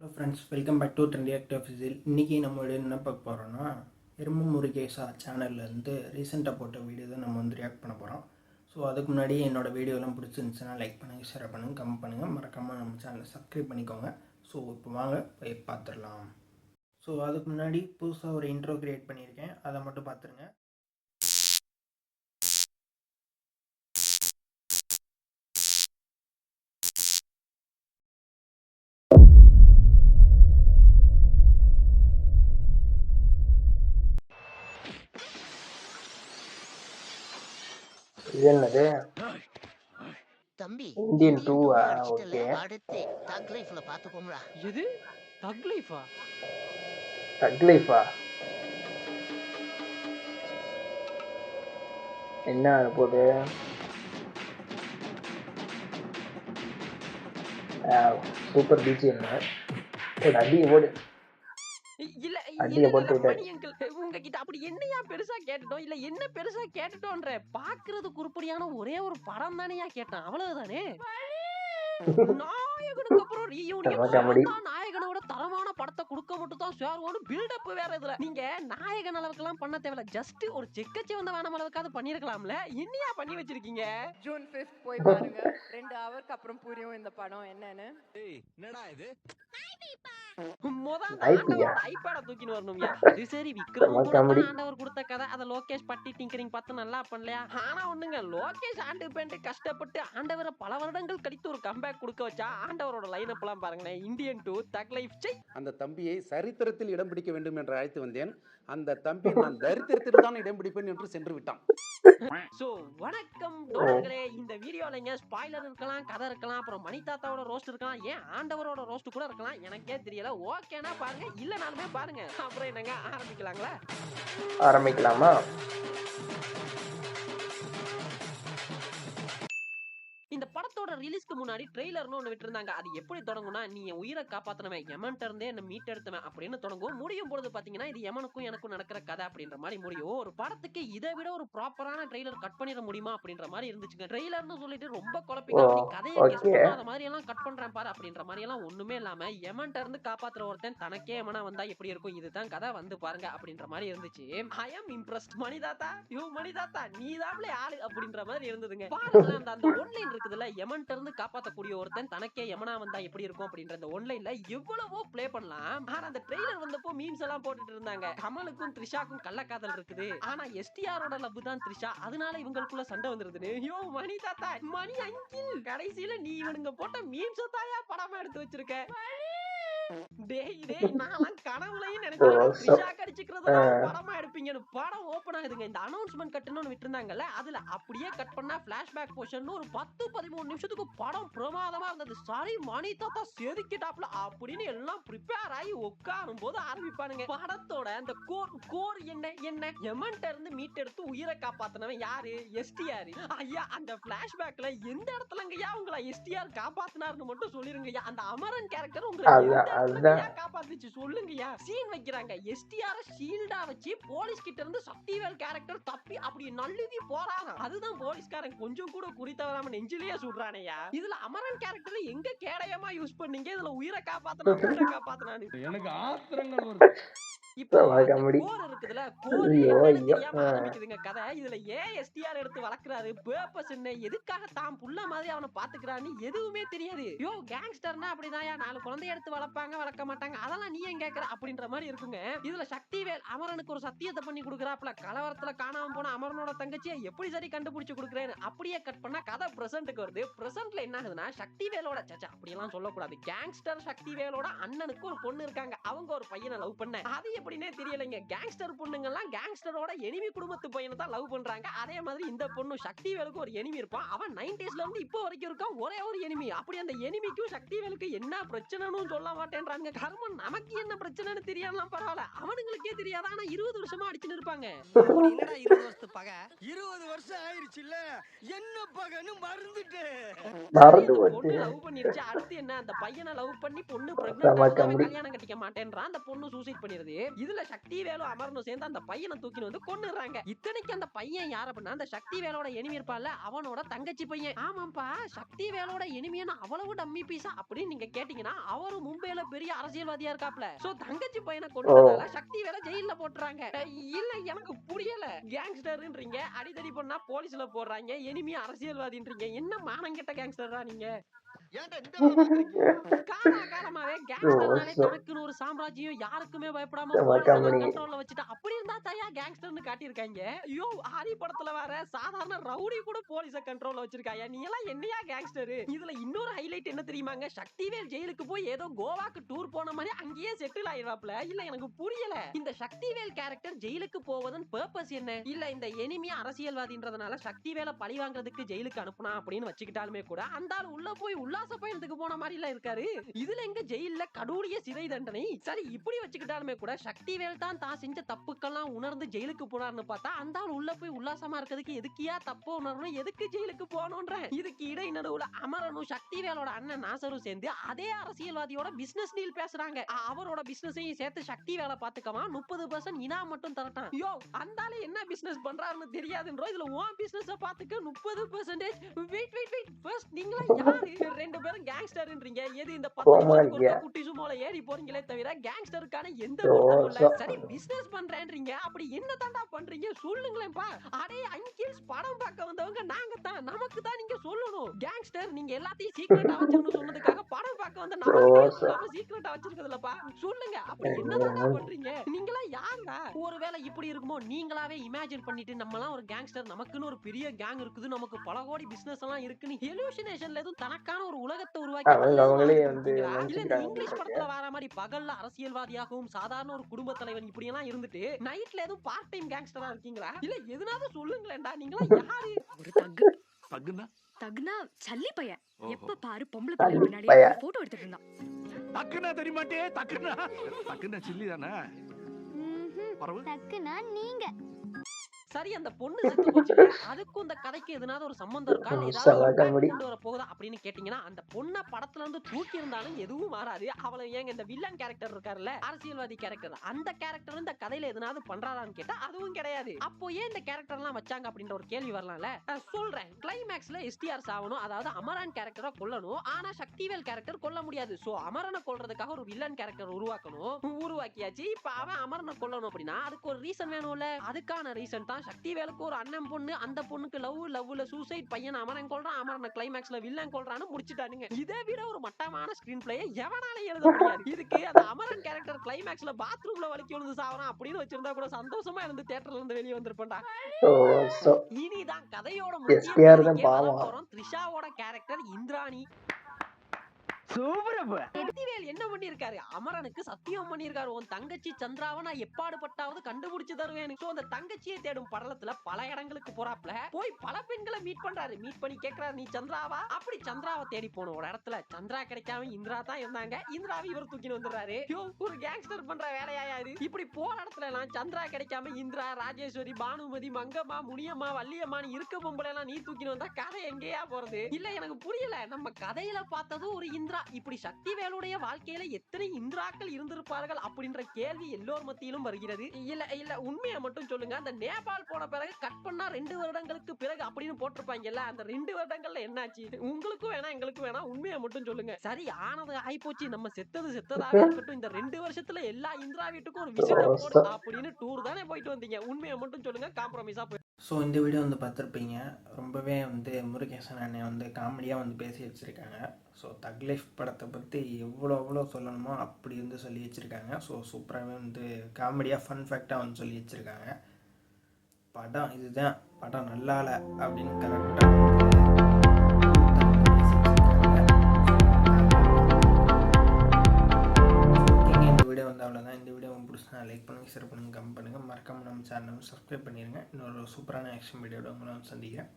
Hello friends, welcome back to trendy act ஆஃபீஸில். இன்றைக்கி நம்மளோட என்ன பார்க்க போகிறோன்னா, எறும்பு முருகேசா சேனல்லேருந்து ரீசெண்டாக போட்ட வீடியோ தான் நம்ம ரியாக்ட் பண்ண போகிறோம். ஸோ அதுக்கு முன்னாடி என்னோடய வீடியோலாம் பிடிச்சிருந்துச்சுன்னா லைக் பண்ணுங்கள், ஷேர் பண்ணுங்கள், கமெண்ட் பண்ணுங்கள், மறக்காமல் நம்ம சேனலை சப்ஸ்கிரைப் பண்ணிக்கோங்க. ஸோ இப்போ வாங்க போய் பார்த்துடலாம். ஸோ அதுக்கு முன்னாடி புதுசாக ஒரு இன்ட்ரோ க்ரியேட் பண்ணியிருக்கேன், அதை மட்டும் பார்த்துருங்க. இது என்னது? தம்பி இந்தியன் 2 அடிச்சிட்டல ஓகே. அடுத்து தக் லைஃப்ல பாத்துக்கோங்களா. எது தக் லைஃபா? தக் லைஃபா? என்ன போகுது? Super BGM. அடி ஓடு. இல்ல அடியை போட்டு மணி அங்கிள், உங்ககிட்ட அப்படி என்னையா பெருசா கேட்டுட்டோம்? இல்ல என்ன பெருசா கேட்டுட்டோன்ற பாக்குறதுக்கு உருப்படியான ஒரே ஒரு படம் தானேயா கேட்டேன், அவ்வளவுதானே. நாயகனுக்கு அப்புறம் ரீயூனியன் நாயகனோட தரமான படத்தை கொடுக்க மட்டும் தான் சேருவோன்னு பில்டப் வேற. இதுல நீங்க நாயகன் அளவுக்கு எல்லாம் பண்ண தேவையில்ல, ஜஸ்ட் ஒரு செக்கச்சி வந்த வேணாம் அளவுக்காவது பண்ணிருக்கலாம்ல. என்னையா பண்ணி வச்சிருக்கீங்க? ஜூன் 5th போய் பாருங்க. 2 ஹவருக்கு அப்புறம் புரியும் இந்த படம் என்னன்னு. என்னடா இது? ஐபேட தூக்கின்னு வரணும்யா. அது சரி, விக்ரம் ஆண்டவர் கொடுத்த கதை, அதை லோகேஷ் பட்டி டிங்கரிங் பார்த்து நல்லா பண்ணலையா? ஆனா ஒண்ணுங்க, லோகேஷ் ஆண்டு பேண்ட் கஷ்டப்பட்டு ஆண்டவரை பல வருடங்கள் கழித்து ஒரு கம்பேக் கொடுக்க வச்சா ஆண்டவரோட லைனப் எல்லாம் பாருங்களேன். இந்தியன் 2 தக் லைஃப். அந்த தம்பியை சரித்திரத்தில் இடம் பிடிக்க வேண்டும் என்று அழைத்து வந்தேன். அந்த தம்பி நான் தரித்திரத்தில் தான் இடம் பிடிப்பேன் என்று சென்று விட்டான். சோ வணக்கம் தோழர்களே. இந்த வீடியோல ஸ்பாயிலர் இருக்கலாம், கதை இருக்கலாம், அப்புறம் மணி தாத்தாவோட ரோஸ்ட் இருக்கலாம், ஏன் ஆண்டவரோட ரோஸ்ட் கூட இருக்கலாம், எனக்கே தெரியல. ஓகேனா பாருங்க, இல்லனாலுமே பாருங்க. அப்புறம் என்னங்க, ஆரம்பிக்கலாமா? இந்த படத்தோட ரிலீஸ்க்கு முன்னாடி ட்ரெய்லர்னு ஒன்று விட்டுருந்தாங்க. அது எப்படி தொடங்கும்னா, நீ என் உயிரை காப்பாத்தினவன், யமன்ட்ட இருந்தே என்ன மீட் எடுத்தவன் அப்படின்னு தொடங்கும். முடியும் பொழுது பாத்தீங்கன்னா இது யமனுக்கும் எனக்கும் நடக்கிற கதை அப்படின்ற மாதிரி முடியும். ஒரு படத்துக்கு இதை விட ஒரு ப்ராப்பரான ட்ரெய்லர் கட் பண்ணிட முடியுமா அப்படின்ற மாதிரி இருந்துச்சுங்க. ட்ரெய்லர்னு சொல்லிட்டு ரொம்ப குழப்பிங்க, கதையை கெஸ் பண்ணாத மாதிரி எல்லாம் கட் பண்றேன் பாரு அப்படின்ற மாதிரி எல்லாம் ஒண்ணுமே இல்லாம, யமன்ட்ட இருந்து காப்பாத்துற ஒருத்தன் தனக்கே யமனா வந்தா எப்படி இருக்கும், இதுதான் கதை, வந்து பாருங்க அப்படின்ற மாதிரி இருந்துச்சு. ஐ அம் இம்ப்ரெஸ்ட். மணிதாத்தா, யூ மணிதாத்தா, நீ தான் ஆளு அப்படின்ற மாதிரி இருந்ததுங்க. பாருங்க, அந்த ஒன்லைன் இருக்குதுல்ல, யமன்ட்ட இருந்து காப்பாத்தக்கூடிய ஒருத்தன் தனக்கே யமனா வந்தா எப்படி இருக்கும் அப்படின்ற அந்த ஒன்லைன்ல எவ்வளவோ ப்ளே பண்ணலாம். ஆனா அந்த ட்ரெய்லர் வந்தப்போ மீம்ஸ் எல்லாம் போட்டுட்டு இருந்தாங்க. கமலுக்கும் த்ரிஷாக்கும் கள்ளக்காதல் இருக்குது, ஆனா எஸ்டிஆரோட லவ் தான் த்ரிஷா, அதனால இவங்களுக்குள்ள சண்டை வந்துருதுன்னு. யோ மணி தாத்தா, மணி அங்கிள், கடைசியில நீ இவனுங்க போட்ட மீம்ஸ் தாயா படமா எடுத்து வச்சிருக்க. நான்லாம் கனவுலையும் நினைச்சேன் த்ரிஷா கடிச்சுக்கிறதா படமா எடுப்பீங்கன்னு. படம் ஓபன் ஆகுதுங்க, இந்த அனௌன்ஸ்மெண்ட் கட்டுன்னு விட்டுருந்தாங்கல்ல, அதுல அப்படியே கட் பண்ணா பிளாஷ்பேக் போர்ஷன் ஒரு 10-13 நிமிஷத்துக்கு படம் பிரமாதமா இருந்தது. சாரி மணி தாத்தா செதுக்கிட்டாப்ல அப்படின்னு எல்லாம் ப்ரிப்பேர் ஆகி உட்காரும் போது ஆரம்பிப்பானுங்க. படத்தோட அந்த கோர் என்ன யமன்ட்ட இருந்து மீட் எடுத்து உயிரை காப்பாத்தினவன் யாரு? எஸ்டிஆர். ஐயா, அந்த பிளாஷ்பேக்ல எந்த இடத்துலங்கய்யா உங்களை எஸ்டிஆர் காப்பாத்தினார்னு மட்டும் சொல்லிருங்கய்யா. அந்த அமரன் கேரக்டர் உங்களை காப்பாத்துச்சு சொல்லுங்கய்யா. சீன் வைக்கிறாங்க, எஸ்டிஆர் ஷீல்டா வச்சு போலீஸ் கிட்ட இருந்து சக்திவேல் கேரக்டர் தப்பி அப்படி நழுவி போறாங்க. அதுதான் போலீஸ்காரன் கொஞ்சம் கூட குறித்தவராம நெஞ்சிலேயே சுடுறானையா. இதுல அமரன் கேரக்டர் எங்க கேடயமா யூஸ் பண்ணீங்க? இதுல உயிரை காப்பாத்தினான்னு எனக்கு ஆத்திரங்கள் வருது. இப்போ கோர் இருக்குதுல, கோர் என்னன்னு தெரியாம ஆரம்பிக்குதுங்க கதை. இதுல ஏன் எஸ்டிஆர் எடுத்து வளர்க்கறாரு, பர்பஸ் என்ன, எதுக்காக தான் புள்ள மாதிரி அவனை பாத்துக்கிறான்னு எதுவுமே தெரியாது. யோ கேங்ஸ்டர்னா அப்படிதான், 4 குழந்தைய எடுத்து வளர்ப்பாங்க, வளர்க்க மாட்டாங்க, அதெல்லாம் நீ ஏன் கேக்குற அப்படின்ற மாதிரி இருக்குங்க. இதுல சக்திவேல் அமரனுக்கு ஒரு சத்தியத்தை பண்ணி கொடுக்குறாப்ல, கலவரத்துல காணாம போன அமரனோட தங்கச்சியை எப்படி சரி கண்டுபிடிச்சு கொடுக்குறேன்னு. அப்படியே கட் பண்ணா கதை பிரசன்ட்க்கு வருது. பிரசன்ட்ல என்ன ஆகுதுன்னா, சக்திவேலோட அப்படியெல்லாம் சொல்லக்கூடாது, கேங்ஸ்டர் சக்திவேலோட அண்ணனுக்கு ஒரு பொண்ணு இருக்காங்க, அவங்க ஒரு பையனை லவ் பண்ண, அது எப்படின்னே தெரியலைங்க. கேங்ஸ்டர் பொண்ணுங்க எல்லாம் கேங்ஸ்டரோட எனிமி குடும்பத்து பையனை தான் லவ் பண்றாங்க. அதே மாதிரி இந்த பொண்ணு சக்திவேலுக்கு ஒரு எனிமி இருப்பான், அவன் 90ஸ்ல இருந்து இப்போ வரைக்கும் இருக்கான் ஒரே ஒரு எனிமி. அப்படி அந்த எனிமிக்கும் சக்திவேலுக்கு என்ன பிரச்சனைன்னு சொல்ல மாட்டேன்றாங்க. கர்மன், நமக்கு என்ன பிரச்சனைன்னு தெரியாமலாம் பரவாயில்ல, அவனுங்களுக்கே தெரியாத, ஆனா 20 வருஷமா அடிச்சுன்னு இருப்பாங்க. என்னடா 20 வருஷத்து பகை? 20 வருஷம் ஆயிருச்சு இல்ல, என்ன பகன்னு மறந்துட்டு பொண்ணு லவ் பண்ணிருச்சு. அடுத்து என்ன, அந்த பையனை லவ் பண்ணி பொண்ணு பிரெக்னன்ட், கல்யாணம் கட்டிக்க மாட்டேன்றான். அந்த பொண்ணு சூசைட் பண்ணிருது. இதுல சக்தி வேலு அமரனும் சேர்ந்து அந்த பையனை தூக்கிட்டு வந்து கொன்னுறாங்க. இத்தனைக்கு அந்த பையன் யார் அப்படின்னா அந்த சக்தி வேலோட எனிமி இருப்பான்ல அவனோட தங்கச்சி பையன். ஆமாப்பா, சக்தி வேலோட எனிமியான அவ்வளவு டம்மி பீஸா அப்படின்னு நீங்க கேட்டீங்கன்னா அவரு மும்பைல பெரிய அரசியல்வாதியா இருக்காப்ல. சோ தங்கச்சி பையனை கொன்னதால சக்தி வேல ஜெயில்ல போட்டுறாங்க. இல்ல எனக்கு புரியல, கேங்ஸ்டர்ன்றீங்க, அடிதடி பண்ணா போலீஸ்ல போடுறாங்க, எனிமி அரசியல்வாதின்றீங்க, என்ன மானங்கெட்ட கேங்ஸ்டரா நீங்க? ஏன்டா இந்த வேலை பாக்குறீங்க? காலகாலமாவே கேங்ஸ்டர்னாலே தனக்குன்னு ஒரு சாம்ராஜ்யம், யாருக்குமே பயப்படாம போலீஸ் கண்ட்ரோல்ல வச்சுட்டு அப்படி இருந்தா தயா கேங்ஸ்டர்னு காட்டியிருக்காங்க. ஐயோ, ஹரி படத்துல வேற சாதாரண ரவுடி கூட போலீஸ கண்ட்ரோல்ல வச்சிருக்காயா, நீ எல்லாம் என்னையா கேங்ஸ்டர்? இதுல இன்னொரு ஹைலைட் என்ன தெரியுமாங்க, சக்திவேல் ஜெயிலுக்கு போய் ஏதோ கோவாக்கு டூர் போன மாதிரி அங்கேயே செட்டில் ஆயிடுவாப்ல. இல்ல எனக்கு புரியல, இந்த சக்திவேல் கேரக்டர் ஜெயிலுக்கு போவதன் பர்பஸ் என்ன? இல்ல இந்த எனிமி அரசியல்வாதின்றதுனால சக்திவேலை பழி வாங்குறதுக்கு ஜெயிலுக்கு அனுப்புனா அப்படின்னு வச்சுக்கிட்டாலுமே கூட அந்த ஆள் உள்ள போய் உல்லாச பயணத்துக்கு போன மாதிரி எல்லாம் இருக்காரு. இதுல எங்க ஜெயில்ல கடூழிய சிறை தண்டனை? சரி, இப்படி வச்சுக்கிட்டாலுமே கூட சக்திவேல் தான் செஞ்ச தப்புக்கெல்லாம் உணர்ந்து ஜெயிலுக்கு போனார்னு பார்த்தா அந்த ஆள் உள்ள போய் உல்லாசமா இருக்கிறதுக்கு எதுக்கியா தப்பு உணரணும், எதுக்கு ஜெயிலுக்கு போகணும்ன்ற? இதுக்கு இடை நடுவுல அமரனும் சக்திவேலோட அண்ணன் நாசரும் சேர்ந்து அதே அரசியல்வாதியோட பிசினஸ் டீல் பேசுறாங்க. அவரோட பிசினஸையும் சேர்த்து சக்திவேலை பாத்துக்கமா 30% இனாம் மட்டும் தரட்டான். யோ, அந்த ஆளு என்ன பிசினஸ் பண்றாருன்னு தெரியாதுன்றோ, இதுல உன் பிசினஸ் பாத்துக்க 30%. வெயிட் வெயிட் வெயிட், ஃபர்ஸ்ட் நீங்களா யாரு? ரெண்டு பேரும் கேங்ஸ்டர்ன்றீங்க, எது இந்த 10 நிமிஷத்துக்கு குட்டி சுமோல ஏறி போறீங்களே தவிர கேங்ஸ்டருக்கான எந்த குற்றமும் இல்ல. சரி, பிசினஸ் பண்றேன்றீங்க, அப்படி என்ன தாண்டா பண்றீங்க சொல்லுங்களேன்ப்பா. அடே அங்கிள்ஸ், படம் பார்க்க வந்தவங்க நாங்க தான், நமக்கு தான் நீங்க சொல்லணும். கேங்ஸ்டர் நீங்க எல்லாத்தையும் சீக்ரெட்டா வச்சிரணும் சொன்னதுக்காக படம் பார்க்க வந்த நம்ம சீக்ரெட்டா வச்சிருக்கதுலப்பா. சொல்லுங்க, அப்படி என்னதாண்டா பண்றீங்க? நீங்களா யாரா? ஒருவேளை இப்படி இருக்குமோ நீங்களாவே இமேஜின் பண்ணிட்டு நம்மலாம் ஒரு கேங்ஸ்டர், நமக்குன்னு ஒரு பெரிய கேங் இருக்குது, நமக்கு பல கோடி பிசினஸ் எல்லாம் இருக்குன்னு ஹெலூசினேஷன்ல எதுவும் தனக்கான ஒரு உலகத்தை உருவாக்கி அவங்களே வந்து இல்ல இந்த நினைச்சுக்கிறாங்க. இங்கிலீஷ் படத்துல வர மாதிரி பகல்ல அரசியல்வாதியாகவும் சாதாரண ஒரு குடும்ப தலைவன் இப்படி எல்லாம் இருந்துட்டு நைட்ல எதுவும் பார்ட் டைம் கேங்ஸ்டரா இருக்கீங்களா? இல்ல எதுனாவது சொல்லுங்களேன்டா, நீங்களா யாரு? ஒரு தகு தகுனா தகுனா சல்லி பையன். ஓஹோ. எப்ப பாரு பொம்பளை பிள்ளை பின்னாடி பையன். போட்டோ எடுத்துட்டு இருந்தான். தக்குனா தெரியுமாட்டே, தக்குனா தக்குனா சில்லி தானே பரவு. டக்குனா நீங்க சரி, அந்த பொண்ணு செத்து போச்சு, அதுக்கும் இந்த கதைக்கு எதுனாவது ஒரு சம்பந்தம் இருக்கா, இல்ல ஏதாவது செம impact comedy. கொண்டு வர போகுதா அப்படின்னு கேட்டீங்கன்னா அந்த பொண்ணை படத்துல இருந்து தூக்கி இருந்தாலும் எதுவும் மாறாது. அவளை ஏங்க இந்த வில்லன் கேரக்டர் இருக்காருல்ல, அரசியல்வாதி கேரக்டர், அந்த கேரக்டர் இந்த கதையில எதுனாவது பண்றாரான்னு கேட்டா அதுவும் கிடையாது. அப்போ ஏன் இந்த கேரக்டர் எல்லாம் வச்சாங்க அப்படின்ற ஒரு கேள்வி வரலாம்ல. சொல்றேன், கிளைமேக்ஸ்ல எஸ்டிஆர் சாவணும், அதாவது அமரன் கேரக்டரை கொல்லணும். ஆனா சக்திவேல் கேரக்டர் கொல்ல முடியாது. சோ அமரனை கொல்றதுக்காக ஒரு வில்லன் கேரக்டர் உருவாக்கியாச்சு. இப்ப அவன் அமரனை கொல்லணும் அப்படின்னா அதுக்கு ஒரு ரீசன் வேணும்ல. அதுக்கான ரீசன் தான் சக்திவேலுக்கு ஒரு அண்ணன் பொண்ணு, அந்த பொண்ணுக்கு லவ்ல சூசைட், பையன் அமரன் கொல்றான், அமரனை கிளைமேக்ஸ்ல வில்லன் கொல்றான்னு முடிச்சிட்டானுங்க. இதை விட ஒரு மட்டமான ஸ்கிரீன் பிளே எவனால எழுத முடியாது. இதுக்கு அந்த அமரன் கேரக்டர் கிளைமேக்ஸ்ல பாத்ரூம்ல வலிக்கு விழுந்து சாவறான் அப்படின்னு வச்சிருந்தா கூட சந்தோஷமா இருந்து தியேட்டர்ல இருந்து வெளியே வந்திருப்பேன்டா. இனிதான் கதையோட முக்கிய த்ரிஷாவோட கேரக்டர் இந்திராணி. சக்திவேல் என்ன பண்ணிருக்காரு, அமரனுக்கு சத்தியம் பண்ணிருக்காரு, உன் தங்கச்சி சந்திராவை நான் எப்பாடுபட்டாவது கண்டுபிடிச்சு தருவேன். அந்த தங்கச்சியை தேடும் படலத்துல பல இடங்களுக்கு போறாப்ல, போய் பல பெண்களை மீட் பண்றாரு. மீட் பண்ணி கேக்குறாரு, நீ சந்திராவா? அப்படி சந்திராவை தேடி போன ஒரு இடத்துல சந்திரா கிடைக்காம இந்திரா தான் இருந்தாங்க. இந்திராவை இவர் தூக்கிட்டு வந்துடுறாரு. ஒரு கேங்ஸ்டர் பண்ற வேலையா இது? இப்படி போற இடத்துல எல்லாம் சந்திரா கிடைக்காம இந்திரா, ராஜேஸ்வரி, பானுமதி, மங்கம்மா, முனியம்மா, வள்ளியம்மான்னு இருக்க பொம்பளை எல்லாம் நீ தூக்கிட்டு வந்தா கதை எங்கேயா போறது? இல்ல எனக்கு புரியல, நம்ம கதையில பார்த்தது ஒரு இந்திரா, இப்படி சக்திவேலுடைய வாழ்க்கையில எத்தனை இந்திராக்கள் இருந்திருப்பார்கள் அப்படின்ற கேள்வி எல்லோர் மத்தியிலும் வருகிறது. இல்ல உண்மையை மட்டும் சொல்லுங்க, அந்த நேபாள் போன பிறகு கட் பண்ணா 2 வருடங்களுக்கு பிறகு அப்படின்னு போட்டிருப்பாங்கல்ல, அந்த 2 வருடங்கள்ல என்னாச்சு? உங்களுக்கும் வேணா எங்களுக்கும் வேணா, உண்மையை மட்டும் சொல்லுங்க. சரி, ஆனது ஆயிப்போச்சு, நம்ம செத்ததாவே இருக்கட்டும், இந்த 2 வருஷத்துல எல்லா இந்திரா வீட்டுக்கும் ஒரு விசிட் போடு அப்படின்னு டூர் தானே போயிட்டு வந்தீங்க, உண்மையை மட்டும் சொல்லுங்க, காம்ப்ரமைஸா போய். ஸோ இந்த வீடியோ வந்து பார்த்துருப்பீங்க, ரொம்பவே வந்து முருகேசன் அண்ணன் வந்து காமெடியாக வந்து பேசி வச்சுருக்காங்க. ஸோ தக் லைஃப் படத்தை பற்றி எவ்வளோ சொல்லணுமோ அப்படி வந்து சொல்லி வச்சுருக்காங்க. ஸோ சூப்பராகவே வந்து காமெடியாக ஃபன் ஃபேக்டாக வந்து சொல்லி வச்சுருக்காங்க. படம் இதுதான், படம் நல்லால அப்படின்னு கரெக்டாக இந்த வீடியோ வந்து அவ்வளோதான். இந்த வீடியோ பிடிச்சினா லைக் பண்ணுங்கள், ஷேர் பண்ணுங்கள், கமெண்ட் பண்ணுங்கள், மறக்காமல் நம்ம சேனலை சப்ஸ்கிரைப் பண்ணிடுங்க. இன்னொரு சூப்பரான ஆக்ஷன் வீடியோட உங்களை வந்து சந்திக்கிறேன்.